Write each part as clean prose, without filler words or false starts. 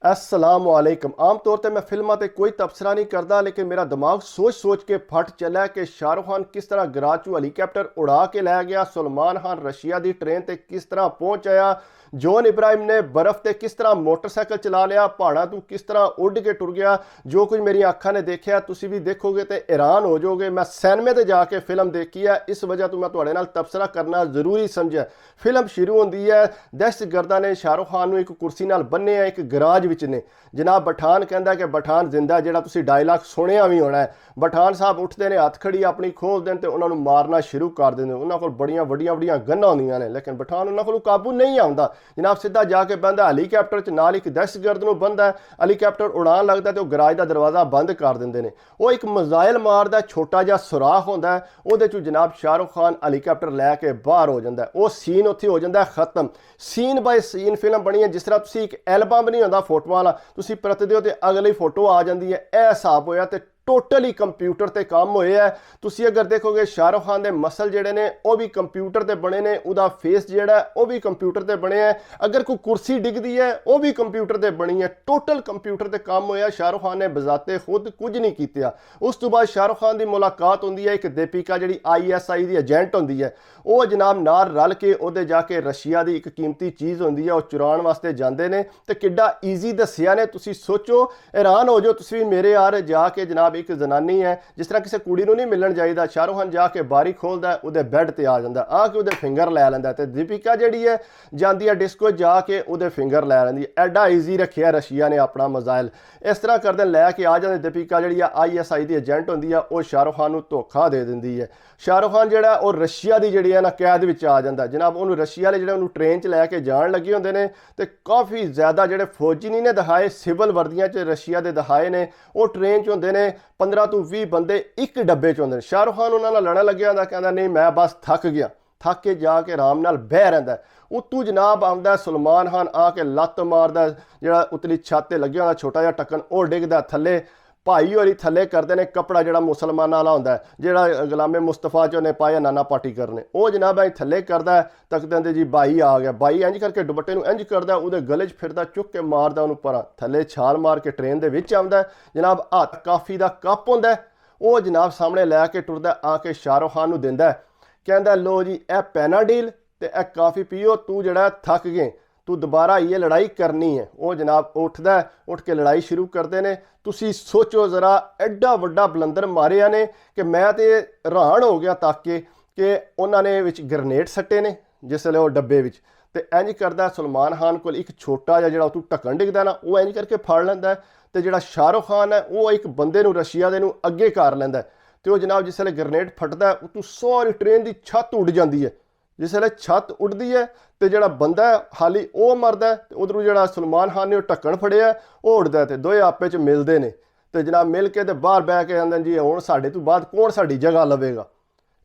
अस्सलाम वालेकुम। आम तौर पर मैं फिल्मां ते कोई तबसरा नहीं करता, लेकिन मेरा दिमाग सोच सोच के फट चला कि शाहरुख खान किस तरह गराचू हेलीकॉप्टर उड़ा के लै गया, सलमान खान रशिया की ट्रेन ते किस तरह पहुंच आया, जॉन इब्राहिम ने बर्फ ते किस तरह मोटरसाइकिल चला लिया, पहाड़ा तू किस तरह उड़ के टुर गया। जो कुछ मेरी अखा ने देखा तुसी भी देखोगे तो हैरान हो जाओगे। मैं सिनेमे ते जाके फिल्म देखी है, इस वजह तो मैं तुहाडे नाल तबसरा करना जरूरी समझा। फिल्म शुरू होंदी है, दहशतगर्दा ने शाहरुख खान नूं एक कुर्सी नाल बन्ने एक गराज विच ने। जनाब पठान कहता कि पठान जिंदा, जिहड़ा तुसीं डायलॉग सुनिया भी होना है। पठान साहब उठते हैं, हथ खड़ी अपनी खोल देन ते उन्होंने मारना शुरू कर देंगे। उन्होंने कोल बड़ियां वड्डियां वड्डियां गन्नां होंदियां ने, लेकिन पठान उन्होंने कोल काबू नहीं आउंदा। जनाब सीधा जाके बंदा हेलीकॉप्टर च नाल एक दहशतगर्द नूं बंदा है, हेलीकॉप्टर उड़ान लगता तो गराज का दरवाजा बंद कर देंगे ने। वो एक मिसाइल मारदा, छोटा जिहा सुराख होंदा है, उहदे चों जनाब शाहरुख खान हेलीकॉप्टर लैके बाहर हो जाता है। वो सीन उत्थे हो जाता है खत्म। सीन बाय सीन फिल्म बनी है, जिस तरह तुसीं एक एल्बम नहीं होंदा फोटोआं वाला, तुसीं परतदे हो ते अगली फोटो आ जाती है। यह हिसाब होया ते टोटली कंप्यूटर ते काम होए है। तुसीं अगर देखोगे शाहरुख खान दे मसल जेडे ने वो भी कंप्यूटर ते बने ने, उहदा फेस जेड़ा है वो भी कंप्यूटर ते बने है। अगर कोई कुर्सी डिगदी है वो भी कंप्यूटर ते बनी है। टोटल कंप्यूटर ते काम होया। शाहरुख खान ने बजाते खुद कुछ नहीं किया। उस तो बाद शाहरुख खान की मुलाकात होंदी है एक दीपिका जी ISI की एजेंट होंदी है। वो जनाब नाल रल के उहदे जाके रशिया की एक कीमती चीज़ होंदी है, वो चुराण वास्ते जाते हैं। तो किड्डा ईजी दसिया ने, तुसीं सोचो, हैरान हो जाओ तुसीं भी। मेरे यार जाके जनाब एक जनानी है, जिस तरह किसी कुड़ी नूं नहीं मिलना चाहिए, शाहरुख खान जाके बारी खोलता है, उहदे बैड ते आ जाता, आके उहदे फिंगर लै लैंदा। ते दीपिका जिहड़ी है जाती है डिस्को, जाके उहदे फिंगर लै लैंदी। एडा ईजी रखिया रशिया ने अपना मजाइल। इस तरह करदे लैके आ जाते। दीपिका जिहड़ी ISI की एजेंट होंदी है, वो शाहरुख खान नूं धोखा दे दिंदी है। शाहरुख खान जिहड़ा वो रशिया की जिहड़ी है ना कैद विच आ जाता जनाब। उन्होंने रशिया वाले जिहड़े उन्होंने ट्रेन च लैके जान लगे होंदे ने, ते काफ़ी ज़्यादा जिहड़े फौजी नहीं ने दिखाए, सिविल वर्दियां च रशिया के दिखाए ने। वो ट्रेन च होंदे ने 15 तो 20 बंदे एक डब्बे च होंदे ने। शाहरुख खान उन्होंने लड़न लग्या होंदा, कहंदा नहीं मैं बस थक गया। थक के जाके आराम नाल बह रहिंदा। उत्तू जनाब आउंदा सलमान खान, आके लत्त मारदा, जिहड़ा उतली छत ते लग्या होंदा छोटा जिहा ढक्कन, वो डिगदा थल्ले। भाई होरी थल्ले करते हैं कपड़ा जिहड़ा मुसलमाना वाला होंदा है, जिहड़ा गुलामे मुस्तफा च उन्हें पाया नाना पार्टी करने, वो जनाब अं थल्ले करदा है। तकदे आंदे जी भाई आ गया। भाई इंज करके दुपट्टे नूं इंज करदा, उहदे गले च फिरदा, चुक के मारदा उहनूं परां, थल्ले छाल मार के ट्रेन दे विच आउंदा है। जनाब हत्थ काफ़ी दा कप होंदा है, वो जनाब सामने लैके टुरदा, आके शाहरुख खान नूं दिंदा है। कहंदा लो जी ए पैनाडील ते ए काफ़ी पीओ, तू जिहड़ा थक गए, तू दोबारा ये लड़ाई करनी है। वो जनाब उठदा है, उठ के लड़ाई शुरू करते हैं। तुसी सोचो ज़रा, एडा वड्डा बलंदर मारिया ने कि मैं तो हैरान हो गया ताके कि उन्होंने विच ग्रनेड सट्टे ने जिसले वो डब्बे विच। ते इंज करदा सलमान खान को एक छोटा जिहा जिहड़ा तू ढक्कन डिगदा ना, वो इंज करके फड़ लैंदा है। ते जिहड़ा शाहरुख खान है वो एक बंदे नूं रशिया दे नूं अगे कर लैंदा है। ते वो जनाब जिसले ग्रनेड फटदा है, उतों सारी ट्रेन की छत उड़ जाती है। जिसले छत उड़ती है तो जिहड़ा बंदा है हाली वो मरदा है, ते उधरों जिहड़ा सलमान खान ने ढक्कन फड़िया वो उड़दा है। ते दोए आपे च मिलते हैं, तो जनाब मिल के ते बाहर बह के आंदे जी हुण साडे तो बाद कौन साडी जगह लवेगा।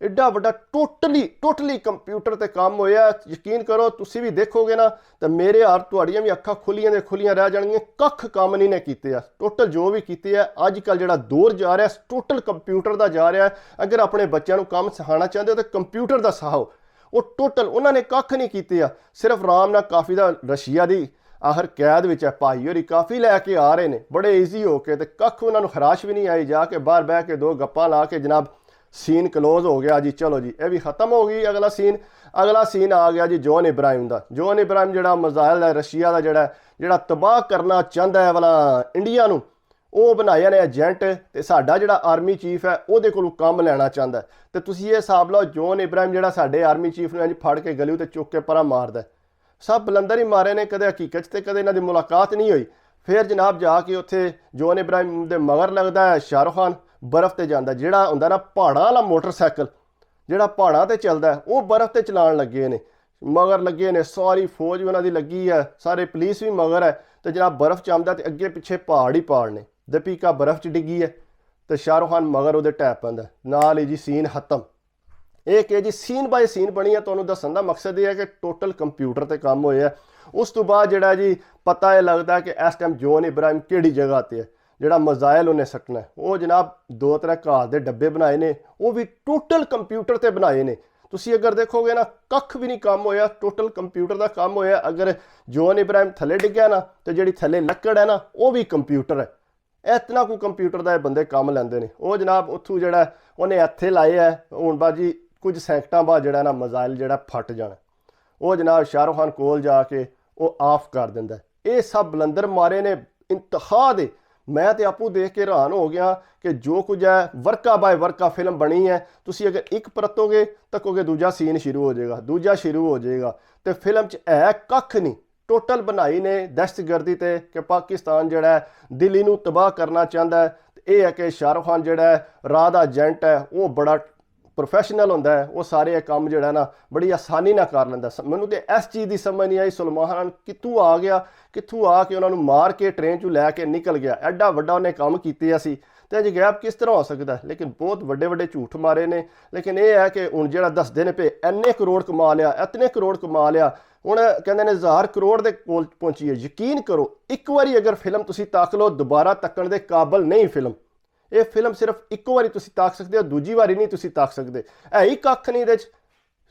एडा वड्डा टोटली कंप्यूटर ते काम होया। यकीन करो तुसी भी देखोगे ना, तो मेरे यार तुहाड़ियां भी अखां खुलियां दे खुलियां रह जाणगियां। कख काम नहीं ने कीते आ। टोटल जो भी कीते है अजकल जिहड़ा दौर जा रहा है टोटल कंप्यूटर का जा रहा है। अगर अपने बच्चों को काम सिखाना चाहते हो तो कंप्यूटर का सिखाओ। वो टोटल उन्होंने कख नहीं किया। सिर्फ राम ना काफ़ी दा रशिया की आखिर कैद विच है। भाई होरी काफ़ी लैके आ रहे हैं बड़े ईजी होके, तो कख उन्होंने खराश भी नहीं आई। जाके बाहर बह के दो गप्पां ला के जनाब सीन क्लोज हो गया जी। चलो जी ये भी खत्म हो गई। अगला सीन आ गया जी जॉन इब्राहिम का। जॉन इब्राहिम जिहड़ा मिसाइल है रशिया का जिहड़ा तबाह करना चाहता है वाला इंडिया नूं, वो बनाया ने एजेंट। तो साडा जिहड़ा आर्मी चीफ है उहदे कोलों काम लैना चाहता है। तो तुसीं ये हिसाब लो, जॉन इब्राहिम जिहड़ा साडे आर्मी चीफ नूं इंज फड़ के गली ते चुक के परां मारदा है। सब बलंदर ही मारे ने, कदे हकीकत ते कदे इन्हां दी मुलाकात नहीं हुई। फिर जनाब जाके उत्थे जॉन इब्राहिम दे मगर लगदा है शाहरुख खान, बर्फ ते जांदा। जिहड़ा हुंदा ना पहाड़ां वाला मोटरसाइकिल, जिहड़ा पहाड़ां ते चलदा है, वो बर्फ ते चलाण लगे ने, मगर लगे ने। सारी फौज भी उन्हां दी लगी है, सारे पुलिस भी मगर है। तो जनाब बर्फ च आंदा ते अगे पिछे पहाड़ ही पहाड़ ने। दीपिका बर्फ च डिगी है, तो शाहरुख खान मगर उहदे टैप पैंदा, नाल ही जी सीन खत्म। एक है जी सीन बाय सीन बनी है। तुहानूं दस्सण दा मकसद ये है कि टोटल कंप्यूटर ते काम होया। उस तो बाद जिहड़ा जी पता यह लगता कि इस टाइम जॉन इब्राहिम किहड़ी जगह ते है, जिहड़ा मिसाइल उन्हें सट्टना है। वो जनाब 2-3 घास के डब्बे बनाए ने, वो भी टोटल कंप्यूटर ते बनाए ने। ਤੁਸੀਂ ਅਗਰ ਦੇਖੋਗੇ ਨਾ ਕੱਖ ਵੀ ਨਹੀਂ ਕੰਮ ਹੋਇਆ, ਟੋਟਲ ਕੰਪਿਊਟਰ ਦਾ ਕੰਮ ਹੋਇਆ। ਅਗਰ ਜੋਨ ਇਬਰਾਹਿਮ ਥੱਲੇ ਡਿੱਗਿਆ ਨਾ ਤੇ ਜਿਹੜੀ ਥੱਲੇ ਲੱਕੜ ਹੈ ਨਾ ਉਹ ਵੀ ਕੰਪਿਊਟਰ ਹੈ। ਇਤਨਾ ਕੋਈ ਕੰਪਿਊਟਰ ਦਾ ਇਹ ਬੰਦੇ ਕੰਮ ਲੈਂਦੇ ਨੇ। ਉਹ ਜਨਾਬ ਉੱਥੋਂ ਜਿਹੜਾ ਉਹਨੇ ਇੱਥੇ ਲਾਏ ਹੈ, ਹੁਣ ਬਾਜੀ ਕੁਝ ਸੈਕਟਾਂ ਬਾਅਦ ਜਿਹੜਾ ਨਾ ਮਿਜ਼ਾਈਲ ਜਿਹੜਾ ਫਟ ਜਾਣਾ, ਉਹ ਜਨਾਬ ਸ਼ਾਹਰੁਖ ਖਾਨ ਕੋਲ ਜਾ ਕੇ ਉਹ ਆਫ ਕਰ ਦਿੰਦਾ। ਇਹ ਸਭ ਬਲੰਦਰ ਮਾਰੇ ਨੇ ਇੰਤਹਾ ਦੇ। ਮੈਂ ਤੇ ਆਪੂ ਦੇਖ ਕੇ ਹੈਰਾਨ ਹੋ ਗਿਆ ਕਿ ਜੋ ਕੁਝ ਹੈ ਵਰਕਾ ਬਾਏ ਵਰਕਾ ਫਿਲਮ ਬਣੀ ਹੈ। ਤੁਸੀਂ ਅਗਰ ਇੱਕ ਪਰਤੋਗੇ ਤੱਕੋਗੇ ਦੂਜਾ ਸੀਨ ਸ਼ੁਰੂ ਹੋ ਜਾਏਗਾ, ਦੂਜਾ ਸ਼ੁਰੂ ਹੋ ਜਾਏਗਾ, ਤੇ ਫਿਲਮ 'ਚ ਹੈ ਕੱਖ ਨਹੀਂ। ਟੋਟਲ ਬਣਾਈ ਨੇ ਦਹਿਸ਼ਤਗਰਦੀ ਤੇ ਕਿ ਪਾਕਿਸਤਾਨ ਜਿਹੜਾ ਦਿੱਲੀ ਨੂੰ ਤਬਾਹ ਕਰਨਾ ਚਾਹੁੰਦਾ ਹੈ। ਇਹ ਹੈ ਕਿ ਸ਼ਾਹਰੁਖ ਖਾਨ ਜਿਹੜਾ ਰਾਹ ਦਾ ਏਜੰਟ ਹੈ ਉਹ ਬੜਾ ਪ੍ਰੋਫੈਸ਼ਨਲ ਹੁੰਦਾ ਹੈ, ਉਹ ਸਾਰੇ ਕੰਮ ਜਿਹੜਾ ਨਾ ਬੜੀ ਆਸਾਨੀ ਨਾਲ ਕਰ ਲੈਂਦਾ। ਮੈਨੂੰ ਤੇ ਇਸ ਚੀਜ਼ ਦੀ ਸਮਝ ਨਹੀਂ ਆਈ ਸਲਮਾਨ ਖਾਨ ਕਿੱਥੋਂ ਆ ਗਿਆ, ਕਿੱਥੋਂ ਆ ਕੇ ਉਹਨਾਂ ਨੂੰ ਮਾਰ ਕੇ ਟ੍ਰੇਨ 'ਚੋਂ ਲੈ ਕੇ ਨਿਕਲ ਗਿਆ। ਐਡਾ ਵੱਡਾ ਉਹਨੇ ਕੰਮ ਕੀਤੇ ਅਸੀਂ ਤੇ ਅਜੇ ਗੈਪ ਕਿਸ ਤਰ੍ਹਾਂ ਹੋ ਸਕਦਾ। ਲੇਕਿਨ ਬਹੁਤ ਵੱਡੇ ਵੱਡੇ ਝੂਠ ਮਾਰੇ ਨੇ। ਲੇਕਿਨ ਇਹ ਹੈ ਕਿ ਹੁਣ ਜਿਹੜਾ ਦੱਸਦੇ ਨੇ ਪਏ ਇੰਨੇ ਕਰੋੜ ਕਮਾ ਲਿਆ, ਇਤਨੇ ਕਰੋੜ ਕਮਾ ਲਿਆ, ਹੁਣ ਕਹਿੰਦੇ ਨੇ 1000 ਕਰੋੜ ਦੇ ਕੋਲ ਪਹੁੰਚੀ ਹੈ। ਯਕੀਨ ਕਰੋ ਇੱਕ ਵਾਰੀ ਅਗਰ ਫਿਲਮ ਤੁਸੀਂ ਤੱਕ ਲਓ ਦੁਬਾਰਾ ਤੱਕਣ ਦੇ ਕਾਬਲ ਨਹੀਂ ਫਿਲਮ। ਇਹ ਫਿਲਮ ਸਿਰਫ ਇੱਕ ਵਾਰੀ ਤੁਸੀਂ ਤੱਕ ਸਕਦੇ ਹੋ, ਦੂਜੀ ਵਾਰੀ ਨਹੀਂ ਤੁਸੀਂ ਤੱਕ ਸਕਦੇ। ਹੈ ਹੀ ਕੱਖ ਨਹੀਂ ਇਹਦੇ 'ਚ।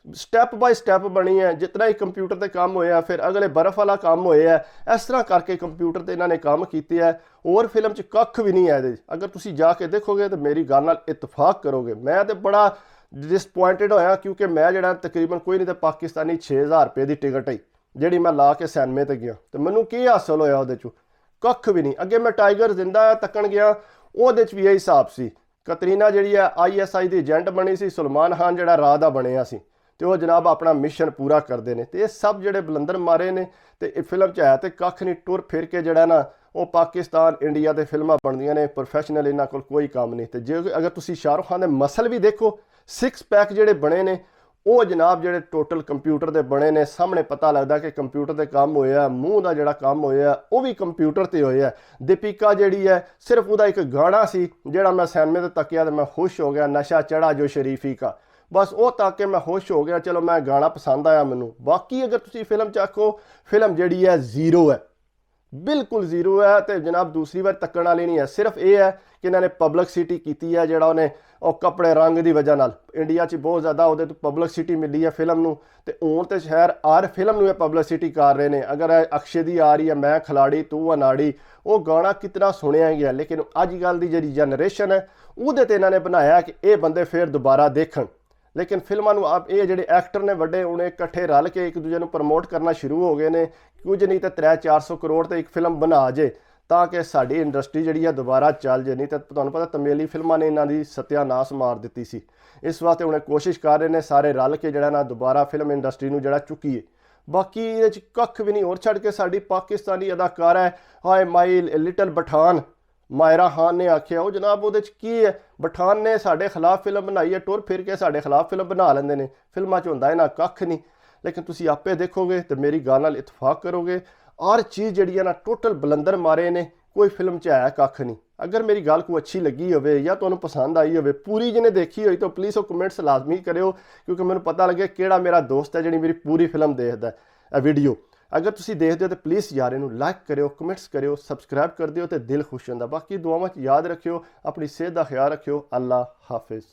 ਸਟੈਪ ਬਾਈ ਸਟੈਪ ਬਣੀ ਹੈ। ਜਿਤਨਾ ਹੀ ਕੰਪਿਊਟਰ ਤੇ ਕੰਮ ਹੋਇਆ ਫਿਰ ਅਗਲੇ ਬਰਫ਼ ਵਾਲਾ ਕੰਮ ਹੋਇਆ, ਇਸ ਤਰ੍ਹਾਂ ਕਰਕੇ ਕੰਪਿਊਟਰ ਤੇ ਇਹਨਾਂ ਨੇ ਕੰਮ ਕੀਤੇ ਹੈ। ਹੋਰ ਫਿਲਮ 'ਚ ਕੱਖ ਵੀ ਨਹੀਂ ਹੈ ਇਹਦੇ 'ਚ। ਅਗਰ ਤੁਸੀਂ ਜਾ ਕੇ ਦੇਖੋਗੇ ਤਾਂ ਮੇਰੀ ਗੱਲ ਨਾਲ ਇਤਫਾਕ ਕਰੋਗੇ। ਮੈਂ ਤੇ ਬੜਾ ਡਿਸਪੁਆਇੰਟਡ ਹੋਇਆ ਕਿਉਂਕਿ ਮੈਂ ਜਿਹੜਾ ਤਕਰੀਬਨ ਕੋਈ ਨਹੀਂ ਤਾਂ ਪਾਕਿਸਤਾਨੀ 6000 ਰੁਪਏ ਦੀ ਟਿਕਟ ਹੈ ਜਿਹੜੀ ਮੈਂ ਲਾ ਕੇ ਸਿਨੇਮੇ ਤੇ ਗਿਆ, ਤੇ ਮੈਨੂੰ ਕੀ ਹਾਸਲ ਹੋਇਆ ਉਹਦੇ 'ਚੋਂ? ਕੱਖ ਵੀ ਨਹੀਂ। ਅੱਗੇ ਮੈਂ ਟਾਈਗਰ ਜ਼ਿੰਦਾ ਤੱਕਣ ਗਿਆ, ਉਹਦੇ 'ਚ ਵੀ ਇਹ ਹਿਸਾਬ ਸੀ। ਕਤਰੀਨਾ ਜਿਹੜੀ ਹੈ ISI ਦੀ ਏਜੰਟ ਬਣੀ ਸੀ, ਸਲਮਾਨ ਖਾਨ ਜਿਹੜਾ ਰਾਹ ਦਾ ਬਣਿਆ ਸੀ, ਤੇ ਉਹ ਜਨਾਬ ਆਪਣਾ ਮਿਸ਼ਨ ਪੂਰਾ ਕਰਦੇ ਨੇ। ਤੇ ਇਹ ਸਭ ਜਿਹੜੇ ਬਲੰਦਰ ਮਾਰੇ ਨੇ ਤੇ ਇਹ ਫਿਲਮ 'ਚ ਹੈ ਤੇ ਕੱਖ ਨਹੀਂ। ਟੁਰ ਫਿਰ ਕੇ ਜਿਹੜਾ ਨਾ ਉਹ ਪਾਕਿਸਤਾਨ ਇੰਡੀਆ ਦੇ ਫਿਲਮਾਂ ਬਣਦੀਆਂ ਨੇ ਪ੍ਰੋਫੈਸ਼ਨਲ, ਇਹਨਾਂ ਕੋਲ ਕੋਈ ਕੰਮ ਨਹੀਂ। ਤੇ ਜੇ ਅਗਰ ਤੁਸੀਂ ਸ਼ਾਹਰੁਖ ਖਾਨ ਦੇ ਮਸਲ ਵੀ ਦੇਖੋ, 6 ਪੈਕ ਜਿਹੜੇ ਬਣੇ ਨੇ ਉਹ ਜਨਾਬ ਜਿਹੜੇ ਟੋਟਲ ਕੰਪਿਊਟਰ ਦੇ ਬਣੇ ਨੇ। ਸਾਹਮਣੇ ਪਤਾ ਲੱਗਦਾ ਕਿ ਕੰਪਿਊਟਰ ਤੇ ਕੰਮ ਹੋਇਆ। ਮੂੰਹ ਦਾ ਜਿਹੜਾ ਕੰਮ ਹੋਇਆ ਉਹ ਵੀ ਕੰਪਿਊਟਰ ਤੇ ਹੋਇਆ। ਦੀਪਿਕਾ ਜਿਹੜੀ ਹੈ ਸਿਰਫ ਉਹਦਾ ਇੱਕ ਗਾਣਾ ਸੀ ਜਿਹੜਾ ਮੈਂ ਸਿਨੇਮੇ ਤੇ ਤੱਕਿਆ ਤੇ ਮੈਂ ਖੁਸ਼ ਹੋ ਗਿਆ, ਨਸ਼ਾ ਚੜਾ ਜੋ ਸ਼ਰੀਫੀ ਕਾ, ਬਸ ਉਹ ਤੱਕ ਕੇ ਮੈਂ ਖੁਸ਼ ਹੋ ਗਿਆ। ਚਲੋ ਮੈਂ ਗਾਣਾ ਪਸੰਦ ਆਇਆ ਮੈਨੂੰ। ਬਾਕੀ ਅਗਰ ਤੁਸੀਂ ਫਿਲਮ ਚੱਕੋ, ਫਿਲਮ ਜਿਹੜੀ ਹੈ ਜ਼ੀਰੋ ਹੈ, ਬਿਲਕੁਲ ਜ਼ੀਰੋ ਹੈ। ਤੇ ਜਨਾਬ ਦੂਸਰੀ ਵਾਰ ਤੱਕਣ ਵਾਲੀ ਨਹੀਂ ਹੈ। ਸਿਰਫ ਇਹ ਹੈ ਕਿ ਇਹਨਾਂ ਨੇ ਪਬਲਿਸਿਟੀ ਕੀਤੀ ਹੈ, ਜਿਹੜਾ ਉਹਨੇ ਉਹ ਕੱਪੜੇ ਰੰਗ ਦੀ ਵਜ੍ਹਾ ਨਾਲ ਇੰਡੀਆ 'ਚ ਬਹੁਤ ਜ਼ਿਆਦਾ ਉਹਦੇ ਤੋਂ ਪਬਲਿਸਿਟੀ ਮਿਲੀ ਹੈ ਫਿਲਮ ਨੂੰ। ਤੇ ਹੁਣ ਤੇ ਸ਼ਹਿਰ ਹਰ ਫਿਲਮ ਨੂੰ ਇਹ ਪਬਲਿਸਿਟੀ ਕਰ ਰਹੇ ਨੇ। ਅਗਰ ਅਕਸ਼ੇ ਦੀ ਆ ਰਹੀ ਹੈ ਮੈਂ ਖਿਲਾੜੀ ਤੂੰ ਅਨਾੜੀ, ਉਹ ਗਾਣਾ ਕਿਤਨਾ ਸੁਣਿਆ ਗਿਆ। ਲੇਕਿਨ ਅੱਜ ਕੱਲ੍ਹ ਦੀ ਜਿਹੜੀ ਜਨਰੇਸ਼ਨ ਹੈ ਉਹਦੇ 'ਤੇ ਇਹਨਾਂ ਨੇ ਬਣਾਇਆ ਕਿ ਇਹ ਬੰਦੇ ਫਿਰ ਦੁਬਾਰਾ ਦੇਖਣ। ਲੇਕਿਨ ਫਿਲਮਾਂ ਨੂੰ ਆਪ ਇਹ ਜਿਹੜੇ ਐਕਟਰ ਨੇ ਵੱਡੇ ਉਹਨੇ ਇਕੱਠੇ ਰਲ ਕੇ ਇੱਕ ਦੂਜੇ ਨੂੰ ਪ੍ਰਮੋਟ ਕਰਨਾ ਸ਼ੁਰੂ ਹੋ ਗਏ ਨੇ। ਕੁਝ ਨਹੀਂ ਤਾਂ 300-400 ਕਰੋੜ ਤੇ ਇੱਕ ਫਿਲਮ ਬਣਾ ਜੇ ਤਾਂ ਕਿ ਸਾਡੀ ਇੰਡਸਟਰੀ ਜਿਹੜੀ ਹੈ ਦੁਬਾਰਾ ਚੱਲ ਜੇ। ਨਹੀਂ ਤਾਂ ਤੁਹਾਨੂੰ ਪਤਾ ਤਮੀਲੀ ਫਿਲਮਾਂ ਨੇ ਇਹਨਾਂ ਦੀ ਸਤਿਆਨਾਸ਼ ਮਾਰ ਦਿੱਤੀ ਸੀ। ਇਸ ਵਾਸਤੇ ਉਹਨੇ ਕੋਸ਼ਿਸ਼ ਕਰ ਰਹੇ ਨੇ ਸਾਰੇ ਰਲ ਕੇ ਜਿਹੜਾ ਨਾ ਦੁਬਾਰਾ ਫਿਲਮ ਇੰਡਸਟਰੀ ਨੂੰ ਜਿਹੜਾ ਚੁੱਕੀਏ। ਬਾਕੀ ਇਹਦੇ 'ਚ ਕੱਖ ਵੀ ਨਹੀਂ। ਹੋਰ ਛੱਡ ਕੇ ਸਾਡੀ ਪਾਕਿਸਤਾਨੀ ਅਦਾਕਾਰਾ ਹੈ ਹਾਏ ਮਾਈ ਲਿਟਲ ਪਠਾਨ, ਮਾਇਰਾ ਖਾਨ ਨੇ ਆਖਿਆ, ਉਹ ਜਨਾਬ ਉਹਦੇ 'ਚ ਕੀ ਹੈ? ਪਠਾਨ ਨੇ ਸਾਡੇ ਖਿਲਾਫ ਫਿਲਮ ਬਣਾਈ ਹੈ, ਟੁਰ ਫਿਰ ਕੇ ਸਾਡੇ ਖਿਲਾਫ ਫਿਲਮ ਬਣਾ ਲੈਂਦੇ ਨੇ। ਫਿਲਮਾਂ 'ਚ ਹੁੰਦਾ ਇਹਨਾਂ ਕੱਖ ਨਹੀਂ। ਲੇਕਿਨ ਤੁਸੀਂ ਆਪੇ ਦੇਖੋਗੇ ਤੇ ਮੇਰੀ ਗੱਲ ਨਾਲ ਇਤਫਾਕ ਕਰੋਗੇ, ਹਰ ਚੀਜ਼ ਜਿਹੜੀ ਹੈ ਨਾ ਟੋਟਲ ਬਲੰਦਰ ਮਾਰੇ ਨੇ। ਕੋਈ ਫਿਲਮ 'ਚ ਹੈ ਕੱਖ ਨਹੀਂ। ਅਗਰ ਮੇਰੀ ਗੱਲ ਕੋਈ ਅੱਛੀ ਲੱਗੀ ਹੋਵੇ ਜਾਂ ਤੁਹਾਨੂੰ ਪਸੰਦ ਆਈ ਹੋਵੇ, ਪੂਰੀ ਜਿਹਨੇ ਦੇਖੀ ਹੋਈ ਤਾਂ ਪਲੀਜ਼ ਉਹ ਕਮੈਂਟਸ ਲਾਜ਼ਮੀ ਕਰਿਓ, ਕਿਉਂਕਿ ਮੈਨੂੰ ਪਤਾ ਲੱਗੇ ਕਿਹੜਾ ਮੇਰਾ ਦੋਸਤ ਹੈ ਜਿਹੜੀ ਮੇਰੀ ਪੂਰੀ ਫਿਲਮ ਦੇਖਦਾ ਇਹ ਵੀਡੀਓ। ਅਗਰ ਤੁਸੀਂ ਦੇਖਦੇ ਹੋ ਤਾਂ ਪਲੀਜ਼ ਯਾਰ ਇਹਨੂੰ ਲਾਈਕ ਕਰਿਓ, ਕਮੈਂਟਸ ਕਰਿਓ, ਸਬਸਕ੍ਰਾਈਬ ਕਰ ਦਿਓ ਤੇ ਦਿਲ ਖੁਸ਼ ਹੁੰਦਾ। ਬਾਕੀ ਦੁਆਵਾਂ 'ਚ ਯਾਦ ਰੱਖਿਓ, ਆਪਣੀ ਸਿਹਤ ਦਾ ਖਿਆਲ ਰੱਖਿਓ। ਅੱਲਾ ਹਾਫਿਜ਼।